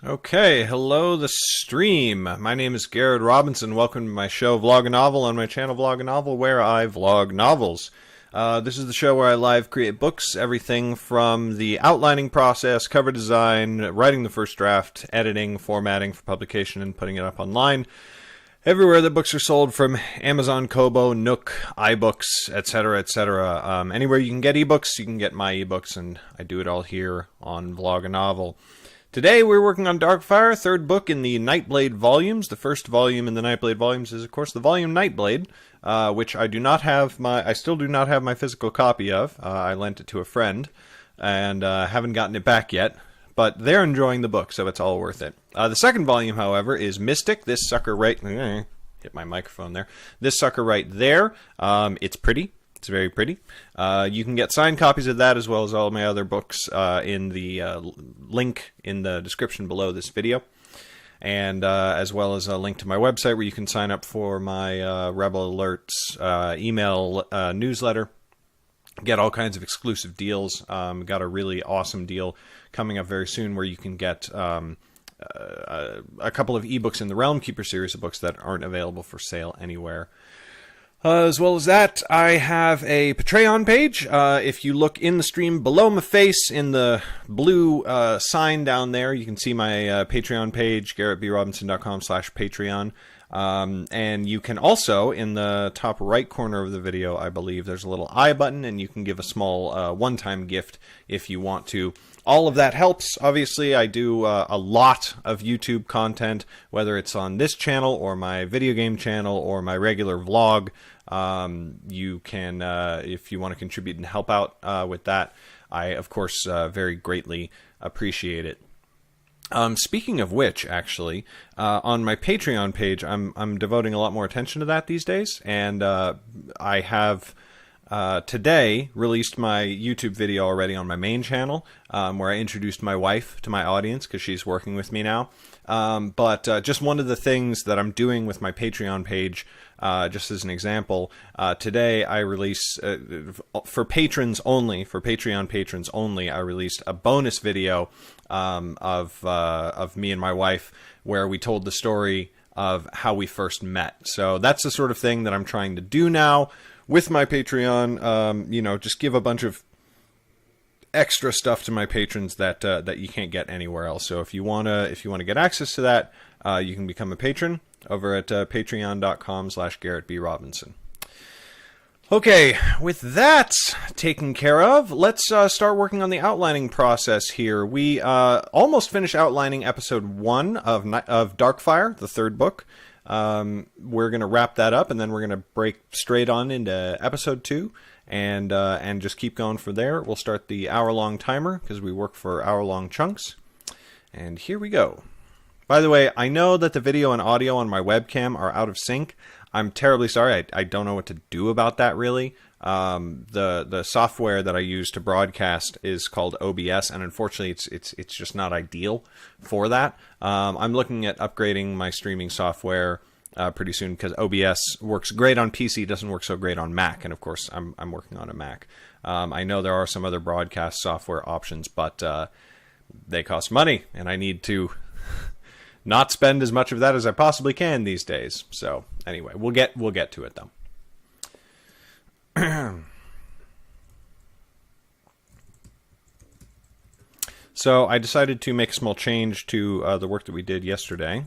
Okay, hello the stream. My name is Garrett Robinson. Welcome to my show Vloganovel on my channel Vloganovel, where I vlog novels. This is the show where I live create books, everything from the outlining process, cover design, writing the first draft, editing, formatting for publication, and putting it up online. Everywhere that books are sold, from Amazon, Kobo, Nook, iBooks, etc., etc. Anywhere you can get ebooks, you can get my ebooks, and I do it all here on Vloganovel. Today we're working on Darkfire, third book in the Nightblade volumes. The first volume in the Nightblade volumes is, of course, the volume Nightblade, which I still do not have my physical copy of. I lent it to a friend, and haven't gotten it back yet. But they're enjoying the book, so it's all worth it. The second volume, however, is Mystic. This sucker right... hit my microphone there. This sucker right there. It's pretty. It's very pretty. You can get signed copies of that as well as all my other books in the link in the description below this video. And as well as a link to my website where you can sign up for my Rebel Alerts email newsletter. Get all kinds of exclusive deals. Got a really awesome deal coming up very soon where you can get a couple of ebooks in the Realm Keeper series of books that aren't available for sale anywhere. As well as that, I have a Patreon page. If you look in the stream below my face in the blue sign down there, you can see my Patreon page, garrettbrobinson.com/Patreon. And you can also, in the top right corner of the video, I believe, there's a little I button, and you can give a small one-time gift if you want to. All of that helps. Obviously, I do a lot of YouTube content, whether it's on this channel or my video game channel or my regular vlog. You can, if you want to contribute and help out with that, I, of course, very greatly appreciate it. Speaking of which, actually, on my Patreon page, I'm devoting a lot more attention to that these days, and I have today released my YouTube video already on my main channel, where I introduced my wife to my audience because she's working with me now. But just one of the things that I'm doing with my Patreon page, just as an example, today I release, for patrons only, for Patreon patrons only, I released a bonus video of me and my wife where we told the story of how we first met. So that's the sort of thing that I'm trying to do now with my Patreon. You know, just give a bunch of extra stuff to my patrons that that you can't get anywhere else. So if you wanna get access to that, you can become a patron over at patreon.com/GarrettB.Robinson. Okay, with that taken care of, let's start working on the outlining process here. We almost finished outlining episode 1 of Darkfire, the third book. We're going to wrap that up, and then we're going to break straight on into episode 2, and just keep going from there. We'll start the hour-long timer, because we work for hour-long chunks. And here we go. By the way, I know that the video and audio on my webcam are out of sync. I'm terribly sorry. I don't know what to do about that, really. The software that I use to broadcast is called OBS, and unfortunately, it's just not ideal for that. I'm looking at upgrading my streaming software pretty soon because OBS works great on PC, doesn't work so great on Mac, and of course, I'm working on a Mac. I know there are some other broadcast software options, but they cost money, and I need to not spend as much of that as I possibly can these days. So anyway, we'll get to it though. So I decided to make a small change to the work that we did yesterday.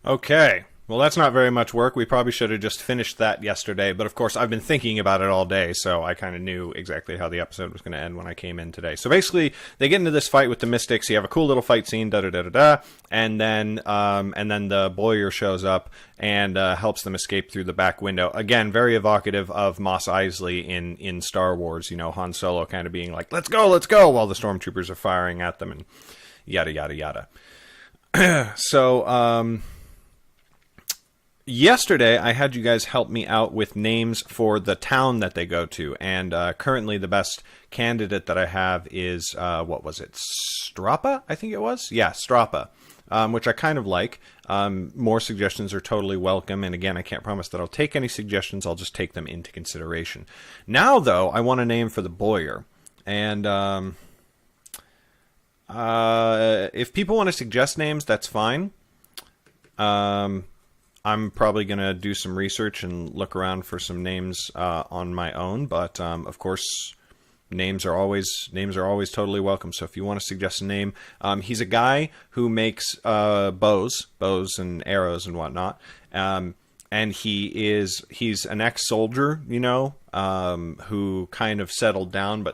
Okay. Well, that's not very much work. We probably should have just finished that yesterday, but of course I've been thinking about it all day, so I kind of knew exactly how the episode was going to end when I came in today. So basically, they get into this fight with the Mystics. You have a cool little fight scene, da-da-da-da-da, and then the Bowyer shows up and helps them escape through the back window. Again, very evocative of Mos Eisley in Star Wars, you know, Han Solo kind of being like, let's go, while the stormtroopers are firing at them, and yada, yada, yada. So, yesterday, I had you guys help me out with names for the town that they go to, and currently the best candidate that I have is, what was it, Strappa, I think it was? Yeah, Strappa, which I kind of like. More suggestions are totally welcome, and again, I can't promise that I'll take any suggestions, I'll just take them into consideration. Now, though, I want a name for the Bowyer, and if people want to suggest names, that's fine. I'm probably going to do some research and look around for some names on my own, but of course, names are always totally welcome. So if you want to suggest a name, he's a guy who makes bows and arrows and whatnot, and he's an ex-soldier, you know, who kind of settled down,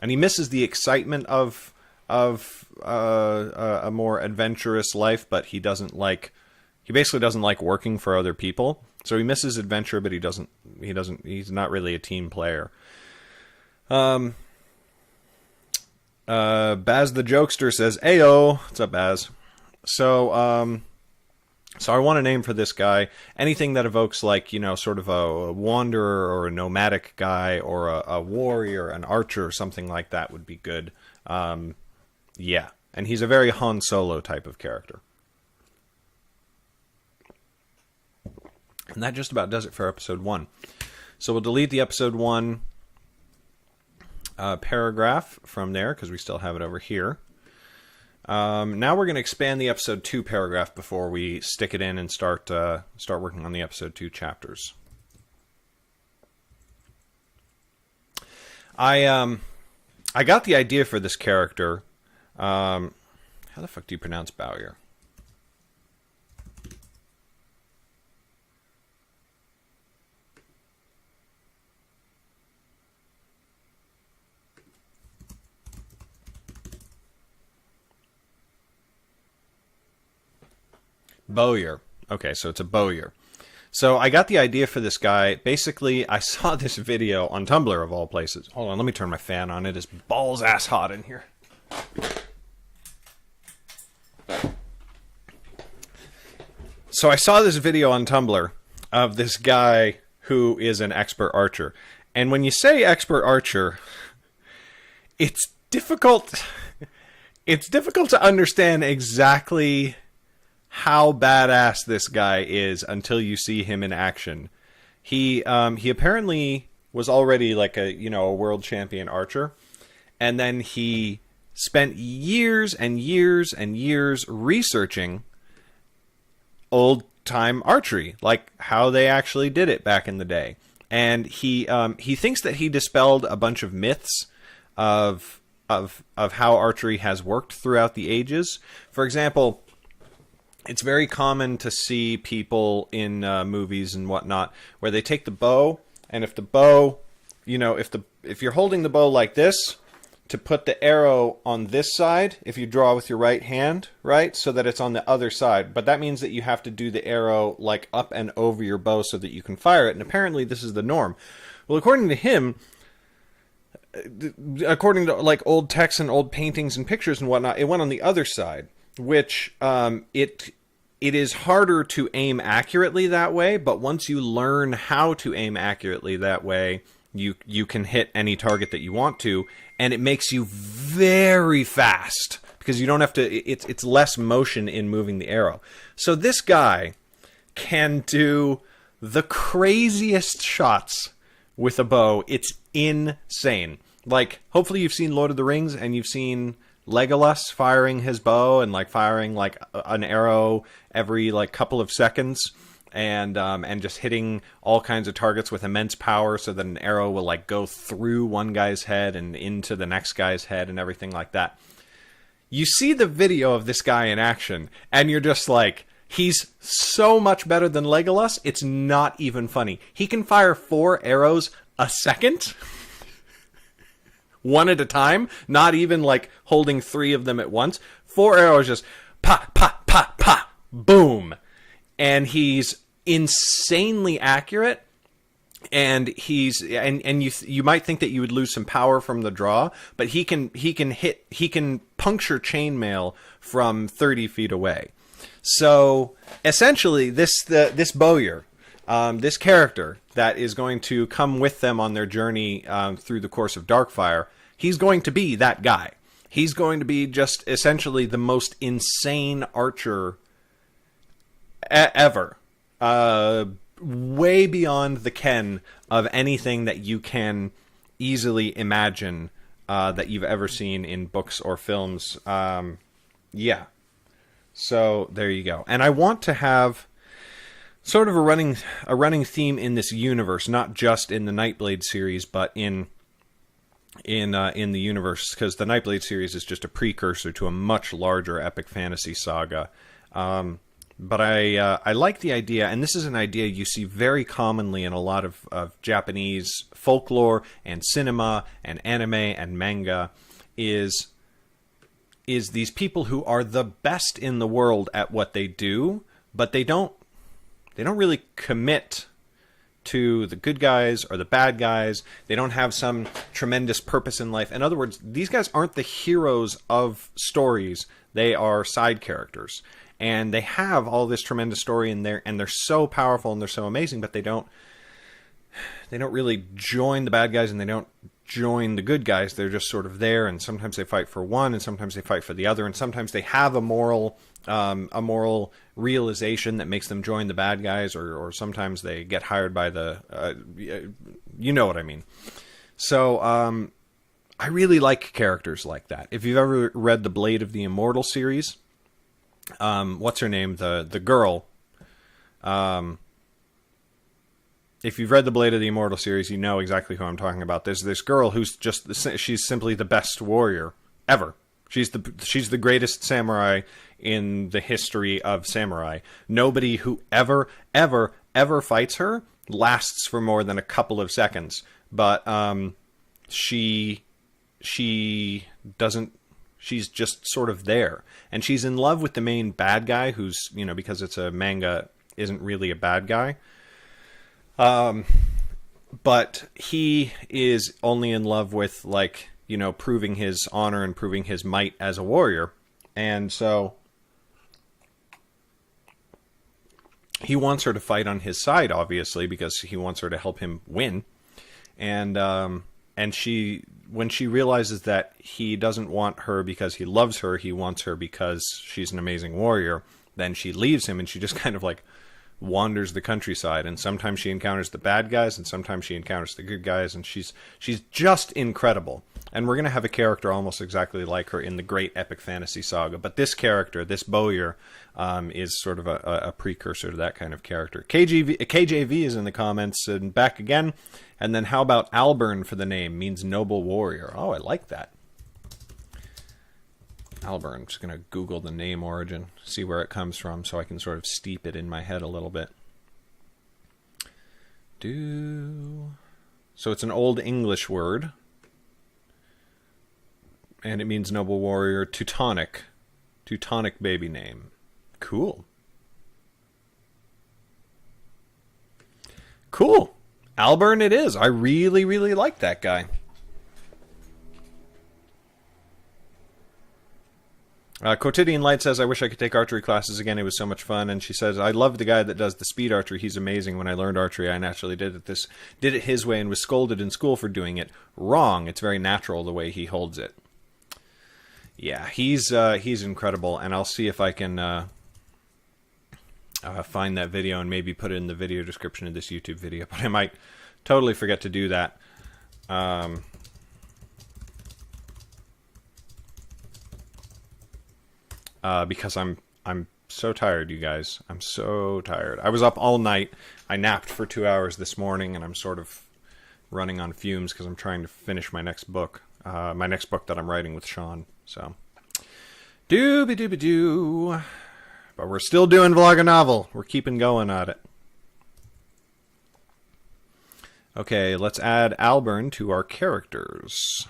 and he misses the excitement of a more adventurous life, but he basically doesn't like working for other people. So he misses adventure, but he's not really a team player. Baz the Jokester says, "Ayo." What's up, Baz? So I want a name for this guy. Anything that evokes, like, you know, sort of a wanderer or a nomadic guy or a warrior, an archer, or something like that would be good. Yeah. And he's a very Han Solo type of character. And that just about does it for episode 1. So we'll delete the episode 1 paragraph from there, because we still have it over here. Now we're going to expand the episode 2 paragraph before we stick it in and start working on the episode 2 chapters. I got the idea for this character. How the fuck do you pronounce Bowyer? Bowyer. Okay, so it's a Bowyer. So I got the idea for this guy. Basically, I saw this video on Tumblr, of all places. Hold on, let me turn my fan on. It is balls-ass hot in here. So I saw this video on Tumblr of this guy who is an expert archer. And when you say expert archer, it's difficult to understand exactly how badass this guy is until you see him in action. He apparently was already like a world champion archer, and then he spent years and years and years researching old time archery, like how they actually did it back in the day. And he thinks that he dispelled a bunch of myths of how archery has worked throughout the ages. For example, it's very common to see people in movies and whatnot where they take the bow, and if the bow, if you're holding the bow like this, to put the arrow on this side, if you draw with your right hand, right, so that it's on the other side. But that means that you have to do the arrow like up and over your bow so that you can fire it. And apparently this is the norm. Well, according to him, according to like old texts and old paintings and pictures and whatnot, it went on the other side, which it is harder to aim accurately that way. But once you learn how to aim accurately that way, you can hit any target that you want to, and it makes you very fast because you don't have to. It's less motion in moving the arrow. So this guy can do the craziest shots with a bow. It's insane. Like, hopefully you've seen Lord of the Rings and you've seen Legolas firing his bow and like firing like an arrow every like couple of seconds. And just hitting all kinds of targets with immense power so that an arrow will like go through one guy's head and into the next guy's head and everything like that. You see the video of this guy in action and you're just like, He's so much better than Legolas, it's not even funny. He can fire 4 arrows a second, one at a time, not even like holding 3 of them at once. 4 arrows just pa, pa, pa, pa, boom. And he's insanely accurate. And you might think that you would lose some power from the draw, but he can puncture chainmail from 30 feet away. So essentially, this bowyer, this character that is going to come with them on their journey through the course of Darkfire, he's going to be that guy. He's going to be just essentially the most insane archer ever. Way beyond the ken of anything that you can easily imagine that you've ever seen in books or films. Yeah. So there you go. And I want to have sort of a running theme in this universe, not just in the Nightblade series, but in the universe, because the Nightblade series is just a precursor to a much larger epic fantasy saga. But I like the idea, and this is an idea you see very commonly in a lot of Japanese folklore and cinema and anime and manga, is these people who are the best in the world at what they do, but they don't really commit to the good guys or the bad guys. They don't have some tremendous purpose in life. In other words, these guys aren't the heroes of stories. They are side characters. And they have all this tremendous story in there, and they're so powerful and they're so amazing, but they don't really join the bad guys and they don't join the good guys. They're just sort of there, and sometimes they fight for one, and sometimes they fight for the other, and sometimes they have a moral realization that makes them join the bad guys, or sometimes they get hired by the you know what I mean. So I really like characters like that. If you've ever read the Blade of the Immortal series, what's her name? The girl. If you've read the Blade of the Immortal series, you know exactly who I'm talking about. There's this girl who's she's simply the best warrior ever. She's the greatest samurai in the history of samurai. Nobody who ever fights her lasts for more than a couple of seconds. But she doesn't. She's just sort of there. And she's in love with the main bad guy, who's, because it's a manga, isn't really a bad guy. But he is only in love with, proving his honor and proving his might as a warrior. And so he wants her to fight on his side, obviously, because he wants her to help him win. And when she realizes that he doesn't want her because he loves her, he wants her because she's an amazing warrior, then she leaves him, and she just kind of wanders the countryside. And sometimes she encounters the bad guys, and sometimes she encounters the good guys, and she's just incredible. And we're going to have a character almost exactly like her in the great epic fantasy saga. But this character, this bowyer, is sort of a precursor to that kind of character. KJV is in the comments and back again. And then how about Alburn for the name? Means noble warrior. Oh, I like that. Alburn. I'm just going to Google the name origin, see where it comes from, so I can sort of steep it in my head a little bit. So it's an Old English word. And it means noble warrior. Teutonic. Teutonic baby name. Cool. Cool. Alburn it is. I really, really like that guy. Quotidian Light says, I wish I could take archery classes again. It was so much fun. And she says, I love the guy that does the speed archery. He's amazing. When I learned archery, I naturally did it his way and was scolded in school for doing it wrong. It's very natural the way he holds it. Yeah, he's incredible. And I'll see if I can find that video and maybe put it in the video description of this YouTube video. But I might totally forget to do that. Because I'm so tired, you guys. I'm so tired. I was up all night. I napped for 2 hours this morning, and I'm sort of running on fumes because I'm trying to finish my next book. My next book that I'm writing with Sean. So, dooby-dooby-doo. But we're still doing Vloganovel. We're keeping going at it. Okay, let's add Alburn to our characters.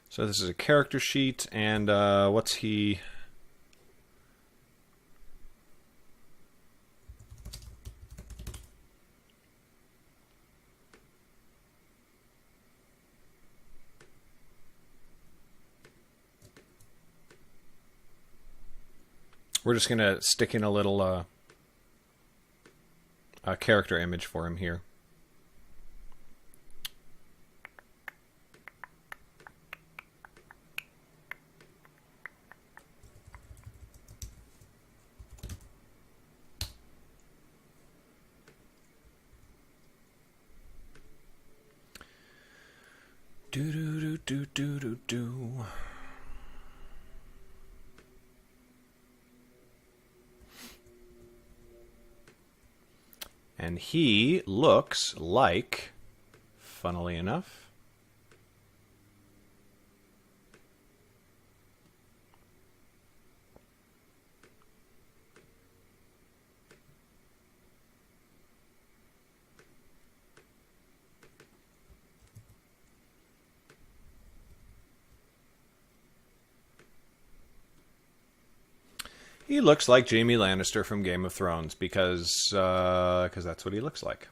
So this is a character sheet, and what's he... We're just going to stick in a little character image for him here. Do. And he looks like, funnily enough, he looks like Jaime Lannister from Game of Thrones because that's what he looks like.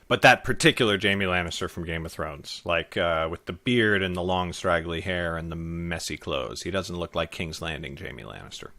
But that particular Jaime Lannister from Game of Thrones, like with the beard and the long straggly hair and the messy clothes. He doesn't look like King's Landing Jaime Lannister.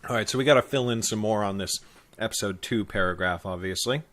All right, so we got to fill in some more on this episode 2 paragraph, obviously.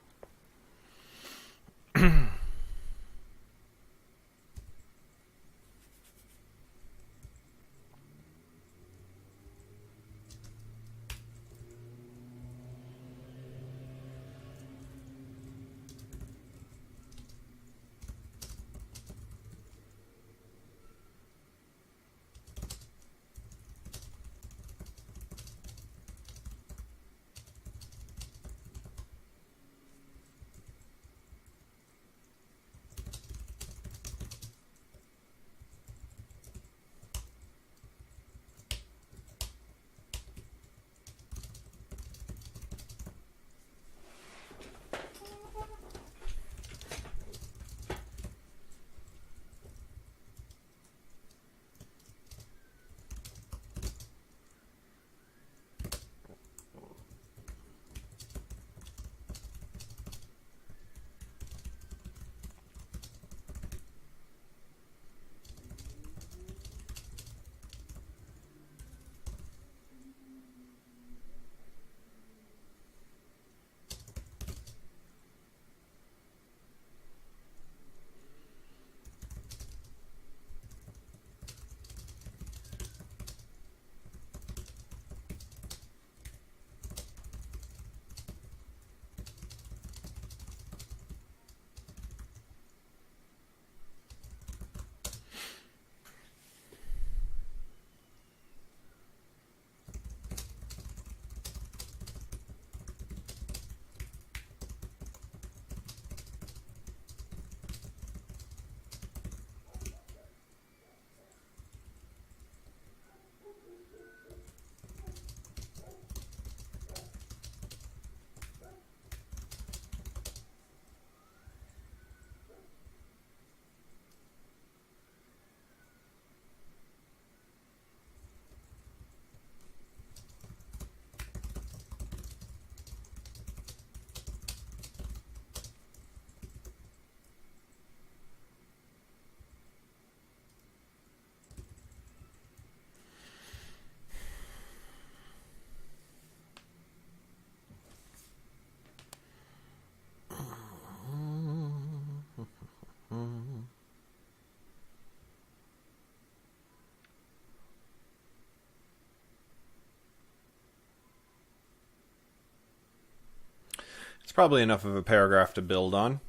probably enough of a paragraph to build on.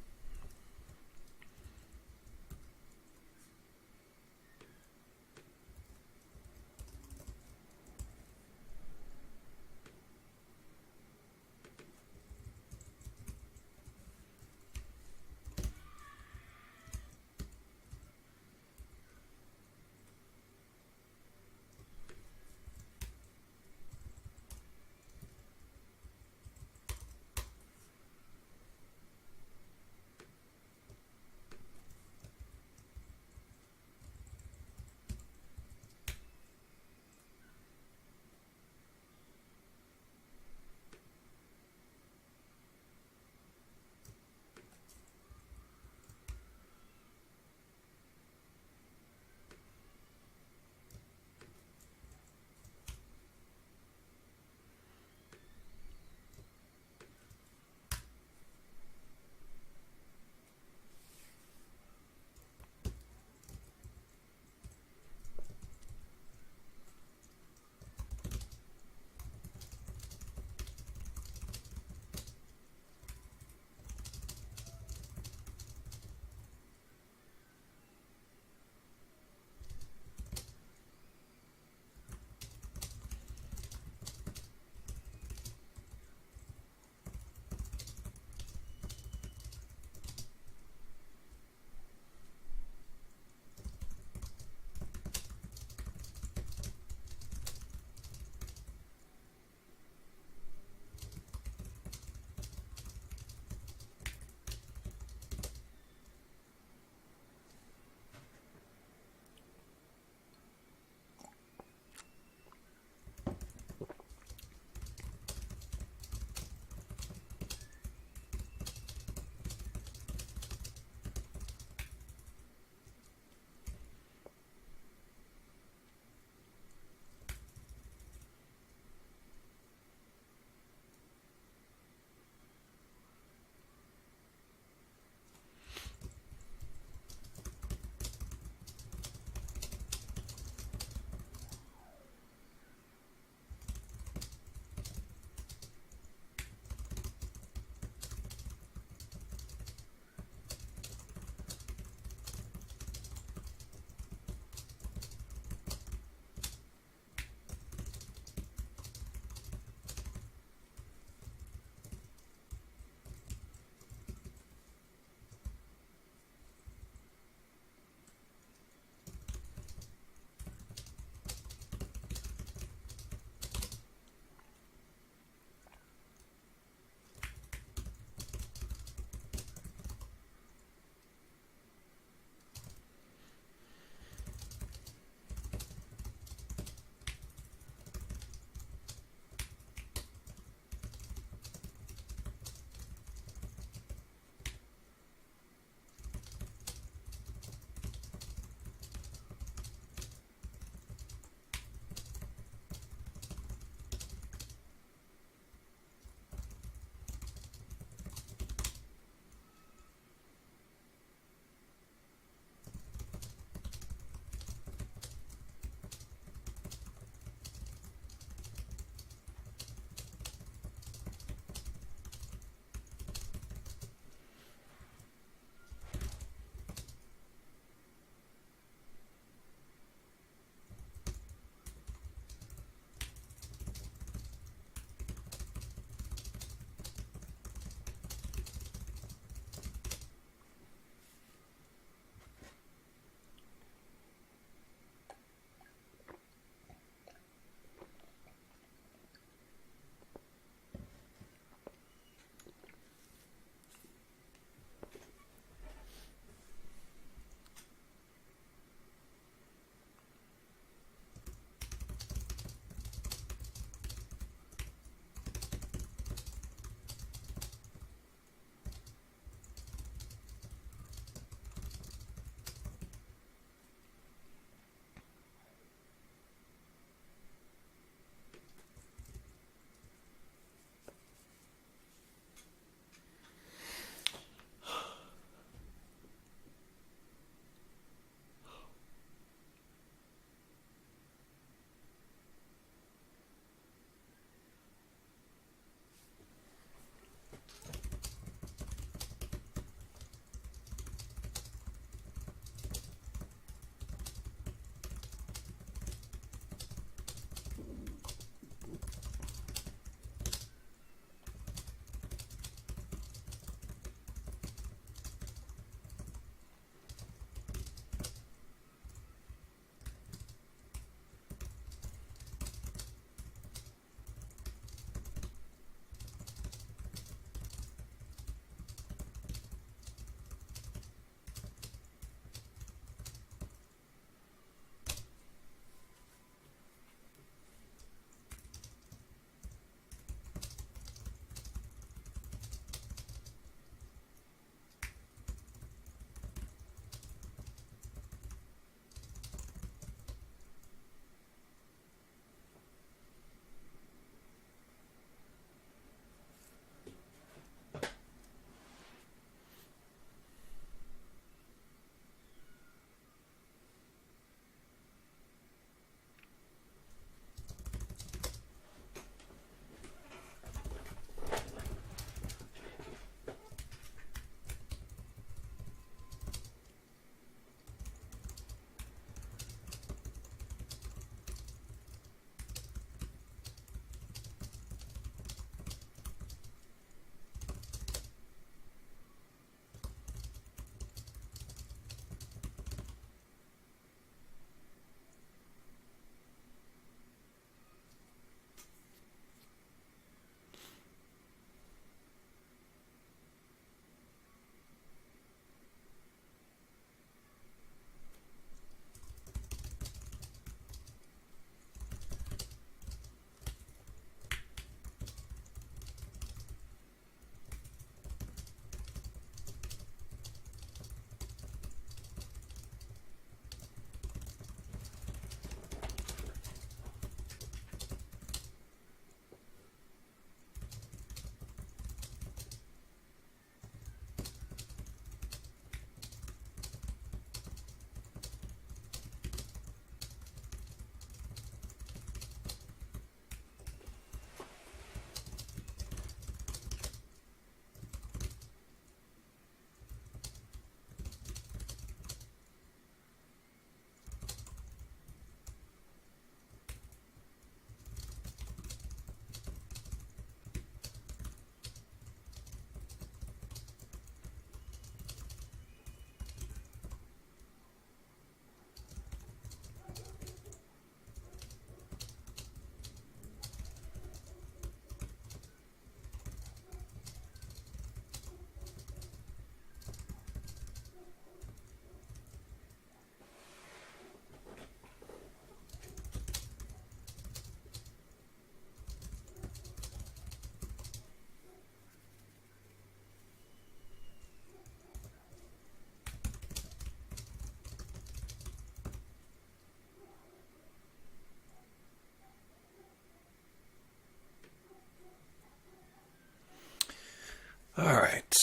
All right.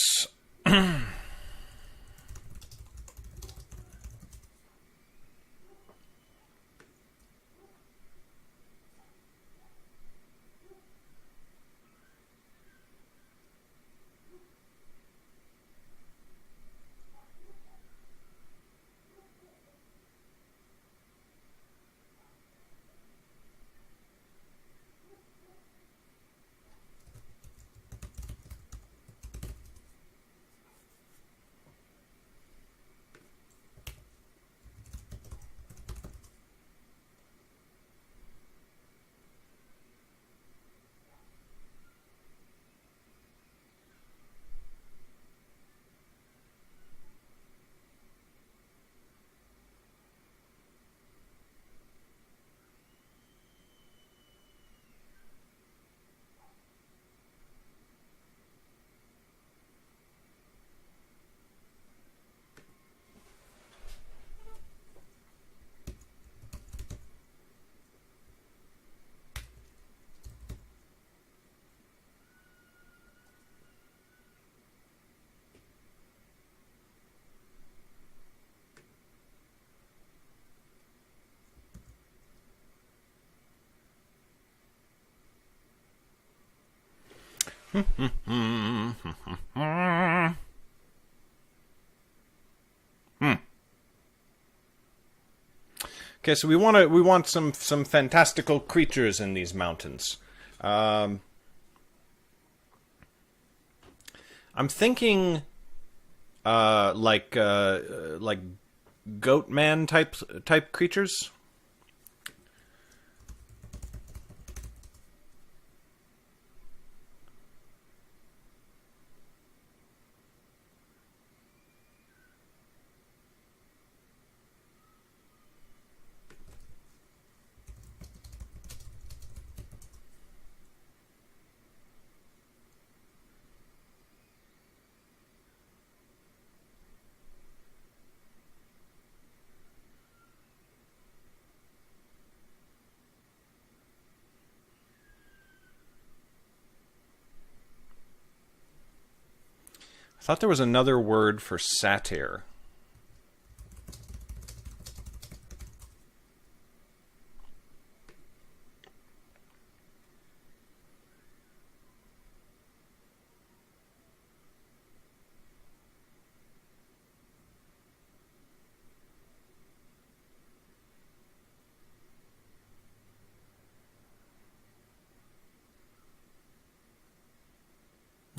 Okay, so we want some fantastical creatures in these mountains. Um, I'm thinking like goat man type creatures. I thought there was another word for satyr.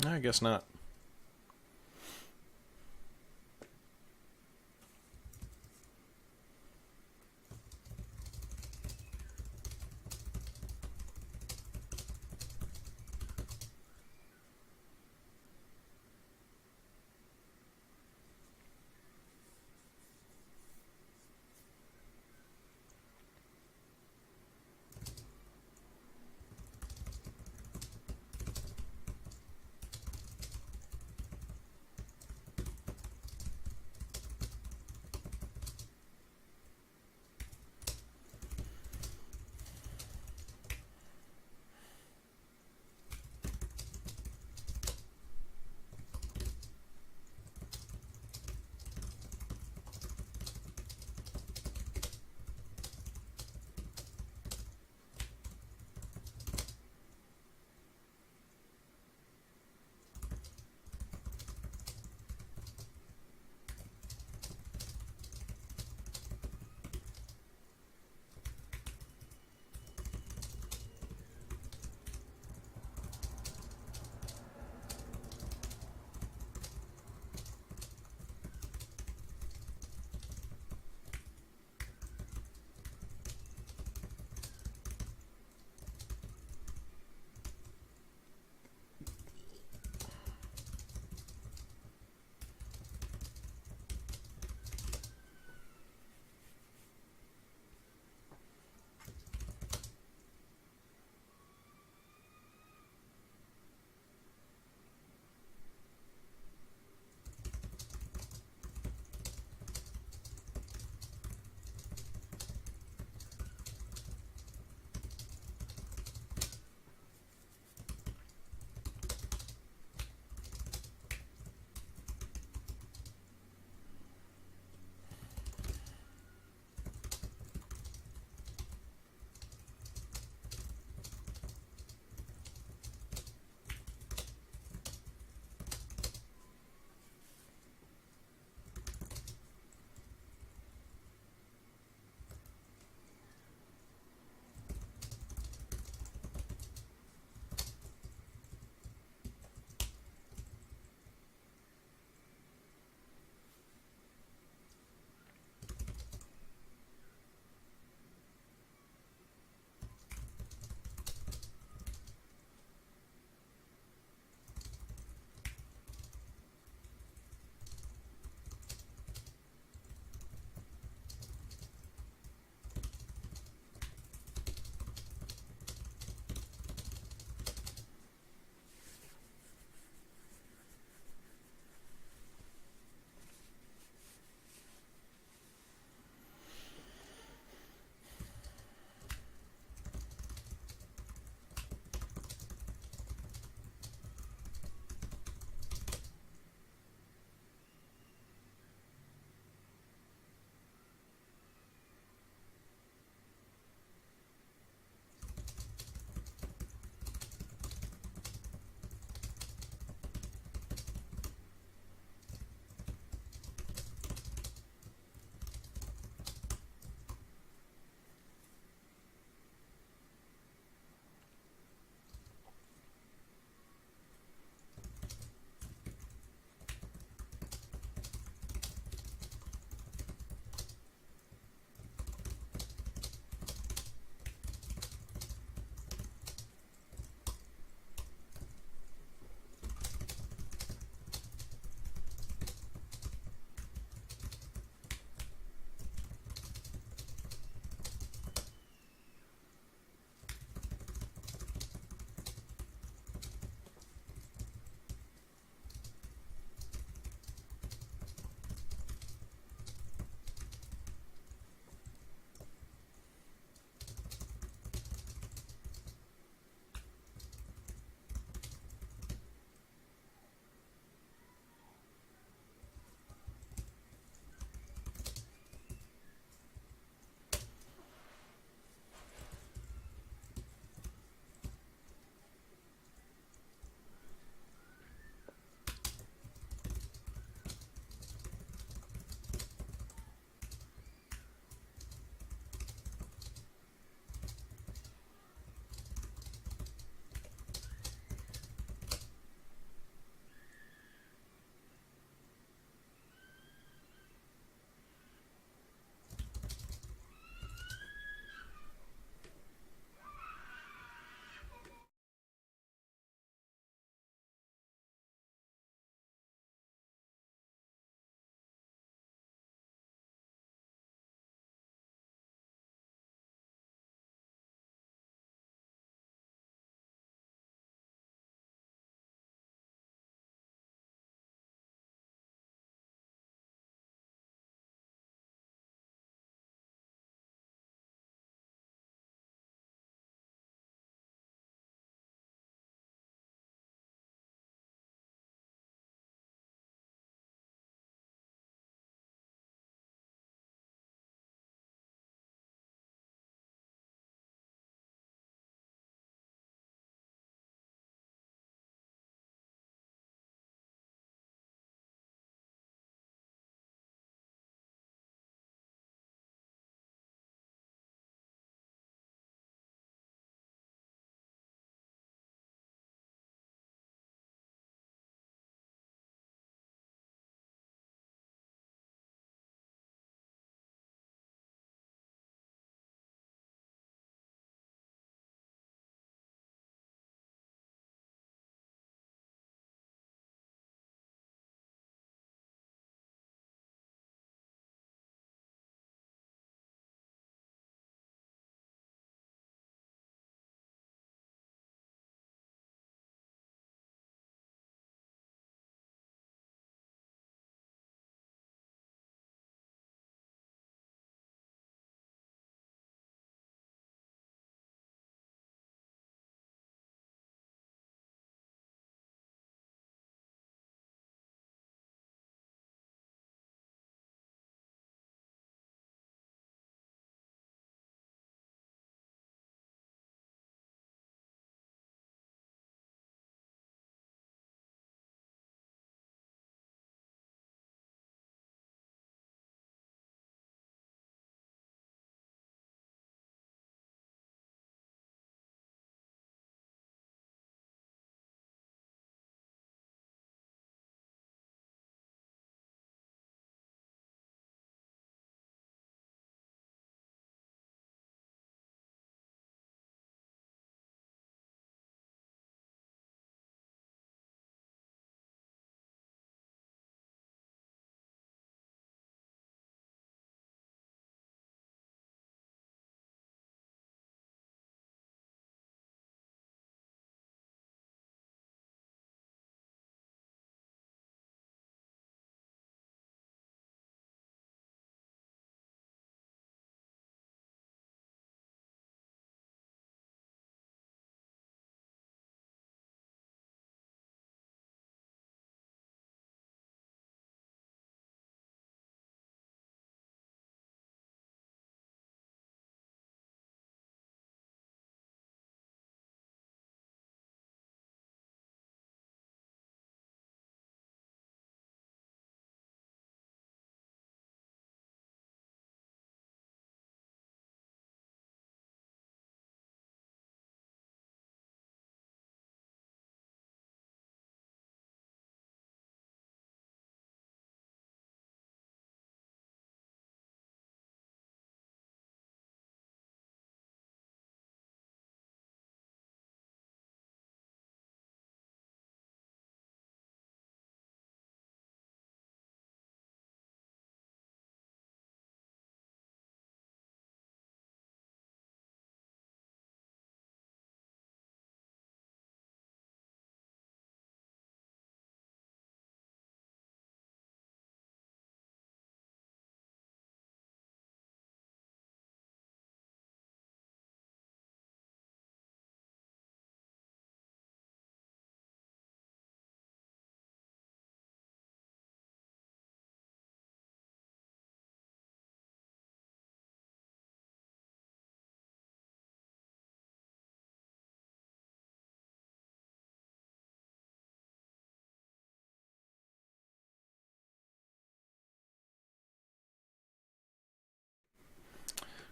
I guess not.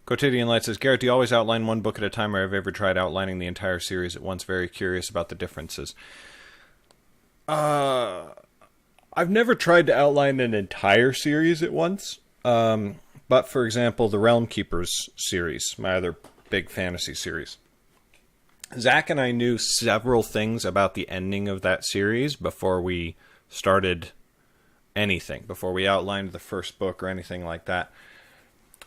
Quotidian Light says, Garrett, do you always outline one book at a time, or have you ever tried outlining the entire series at once? Very curious about the differences. I've never tried to outline an entire series at once. But, for example, the Realm Keepers series, my other big fantasy series. Zach and I knew several things about the ending of that series before we started anything, before we outlined the first book or anything like that.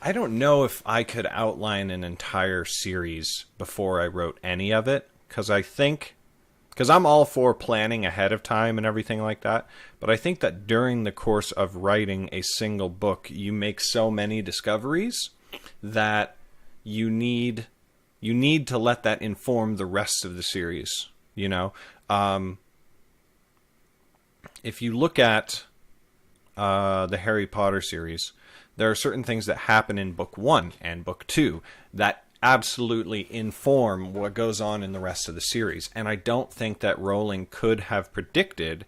I don't know if I could outline an entire series before I wrote any of it, because I'm all for planning ahead of time and everything like that, but I think that during the course of writing a single book, you make so many discoveries that you need to let that inform the rest of the series, you know? If you look at the Harry Potter series, there are certain things that happen in book 1 and book 2 that absolutely inform what goes on in the rest of the series. And I don't think that Rowling could have predicted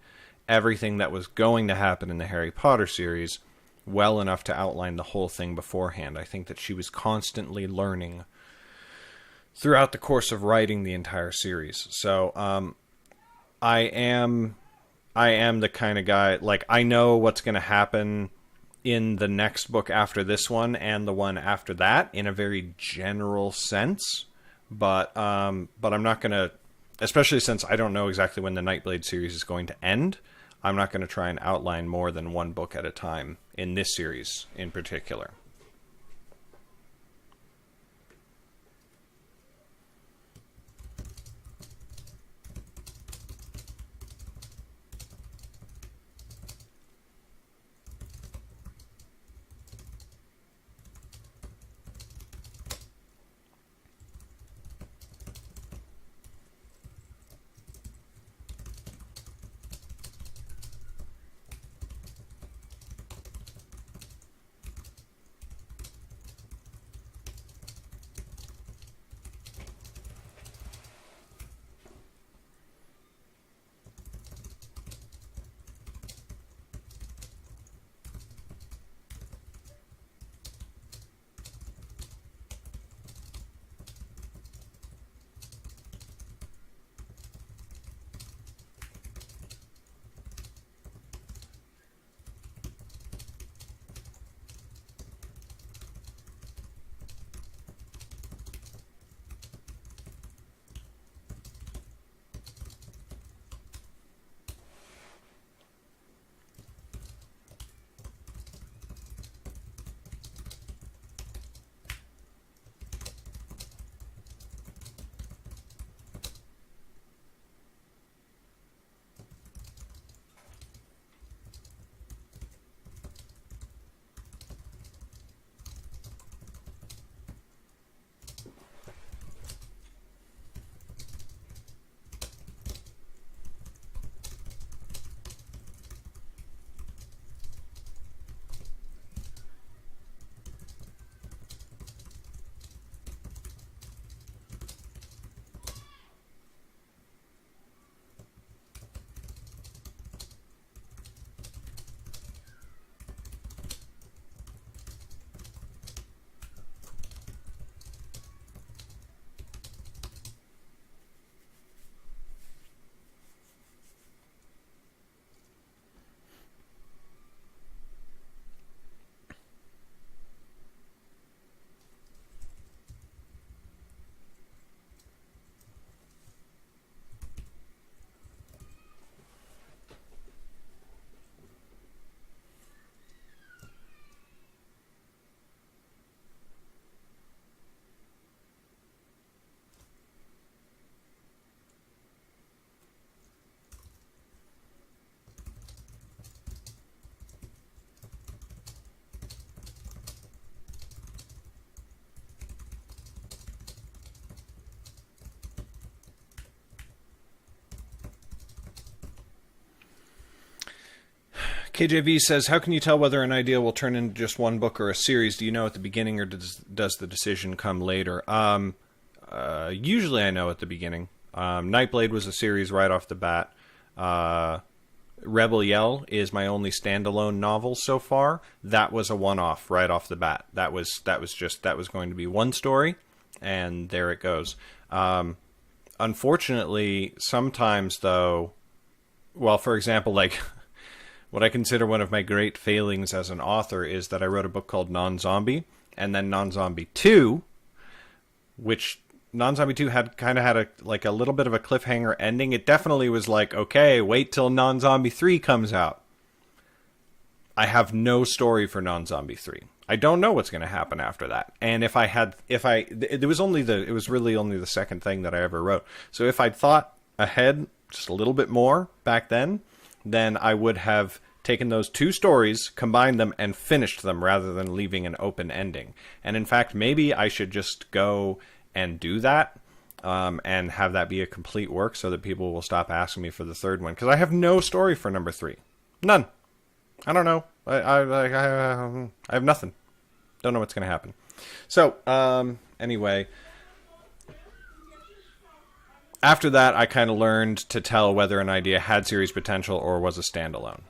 everything that was going to happen in the Harry Potter series well enough to outline the whole thing beforehand. I think that she was constantly learning throughout the course of writing the entire series. So I am the kind of guy, like, I know what's going to happen in the next book after this one and the one after that in a very general sense, but I'm not going to, especially since I don't know exactly when the Nightblade series is going to end, I'm not going to try and outline more than one book at a time in this series in particular. KJV says, how can you tell whether an idea will turn into just one book or a series? Do you know at the beginning, or does the decision come later? Usually I know at the beginning. Nightblade was a series right off the bat. Rebel Yell is my only standalone novel so far. That was a one-off right off the bat. That was going to be one story, and there it goes. Unfortunately, sometimes though, well, for example, like what I consider one of my great failings as an author is that I wrote a book called Non-Zombie, and then Non-Zombie 2, which Non-Zombie 2 had a little bit of a cliffhanger ending. It definitely was like, okay, wait till Non-Zombie 3 comes out. I have no story for Non-Zombie 3. I don't know what's going to happen after that. And it was really only the second thing that I ever wrote. So if I'd thought ahead just a little bit more back then I would have taken those two stories, combined them, and finished them rather than leaving an open ending. And in fact, maybe I should just go and do that, and have that be a complete work so that people will stop asking me for the third one. Because I have no story for number 3. None. I don't know. I have nothing. Don't know what's going to happen. So, anyway, after that, I kind of learned to tell whether an idea had series potential or was a standalone.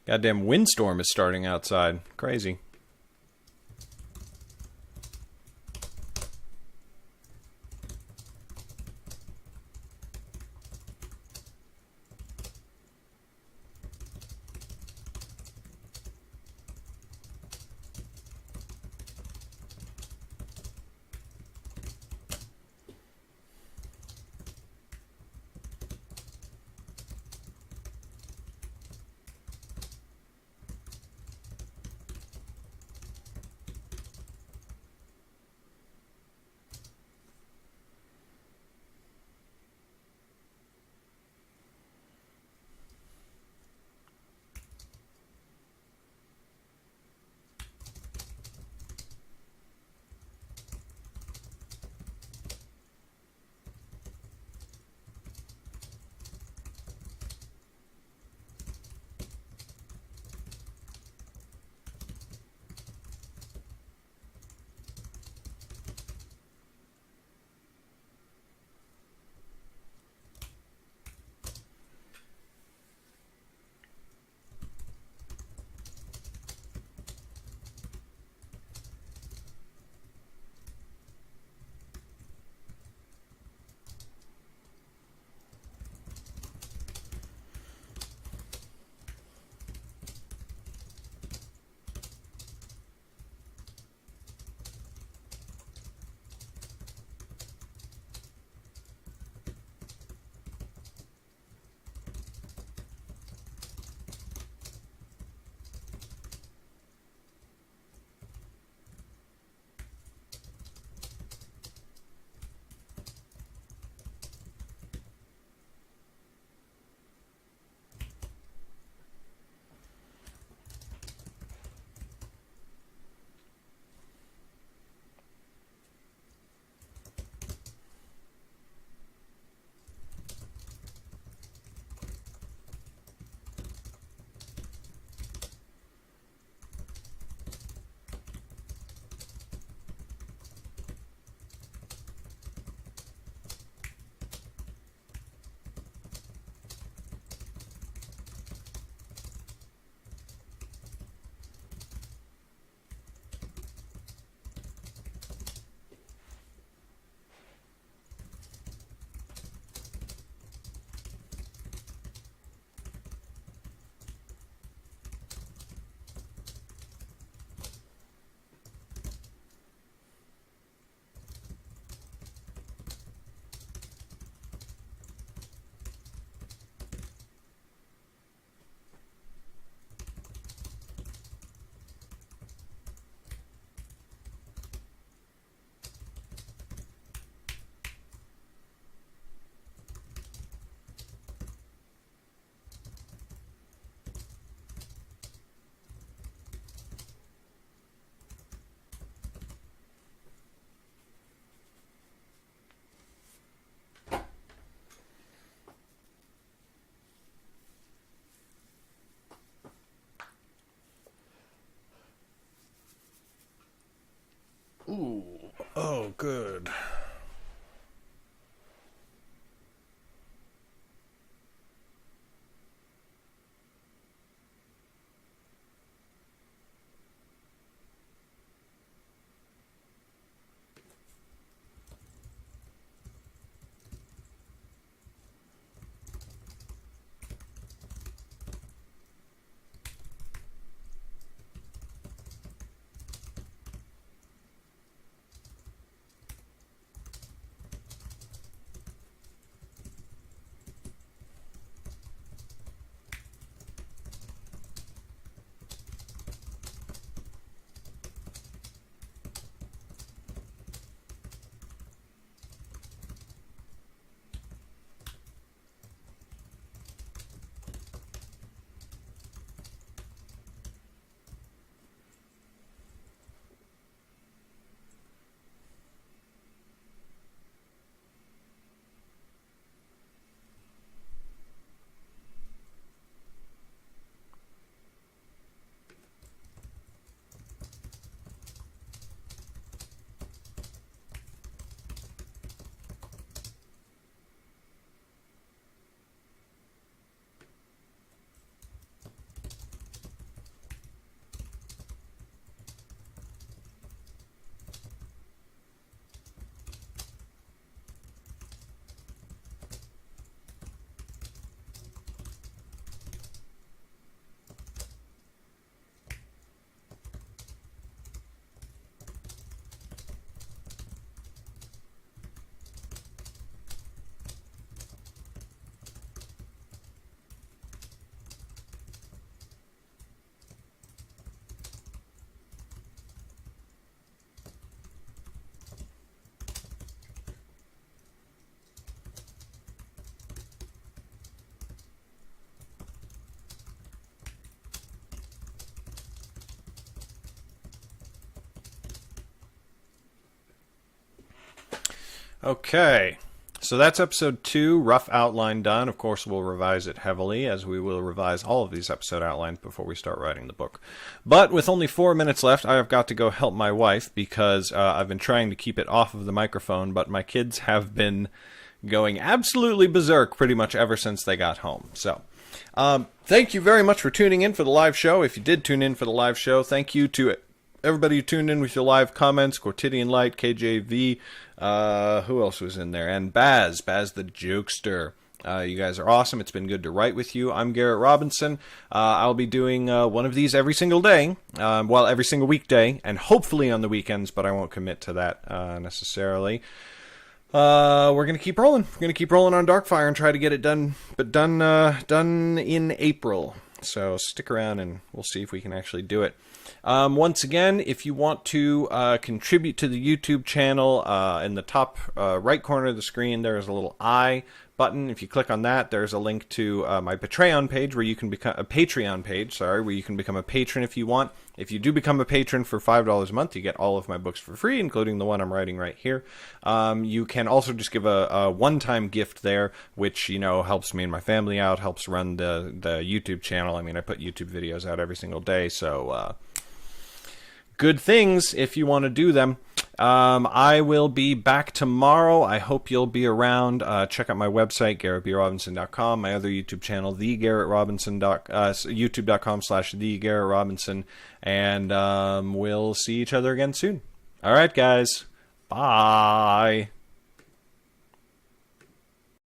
Goddamn windstorm is starting outside. Crazy. Ooh. Oh, good. Okay, so that's episode 2, rough outline done. Of course, we'll revise it heavily, as we will revise all of these episode outlines before we start writing the book. But with only 4 minutes left, I have got to go help my wife, because I've been trying to keep it off of the microphone, but my kids have been going absolutely berserk pretty much ever since they got home. So, thank you very much for tuning in for the live show. If you did tune in for the live show, thank you to everybody who tuned in with your live comments, Cortidian Light, KJV, who else was in there? And Baz the Jokester. You guys are awesome. It's been good to write with you. I'm Garrett Robinson. I'll be doing one of these every single day, well, every single weekday, and hopefully on the weekends, but I won't commit to that necessarily. We're going to keep rolling. We're going to keep rolling on Darkfire and try to get it done, but done in April. So stick around and we'll see if we can actually do it. Once again, if you want to contribute to the YouTube channel, in the top right corner of the screen, there is a little I button. If you click on that, there's a link to my Patreon page, where you can become a Patreon page. Sorry, where you can become a patron if you want. If you do become a patron for $5 a month, you get all of my books for free, including the one I'm writing right here. You can also just give a one-time gift there, which, you know, helps me and my family out, helps run the YouTube channel. I mean, I put YouTube videos out every single day, so good things if you want to do them. I will be back tomorrow. I hope you'll be around. Check out my website, GarrettBRobinson.com, my other YouTube channel, YouTube.com/TheGarrettRobinson, and we'll see each other again soon. All right, guys. Bye.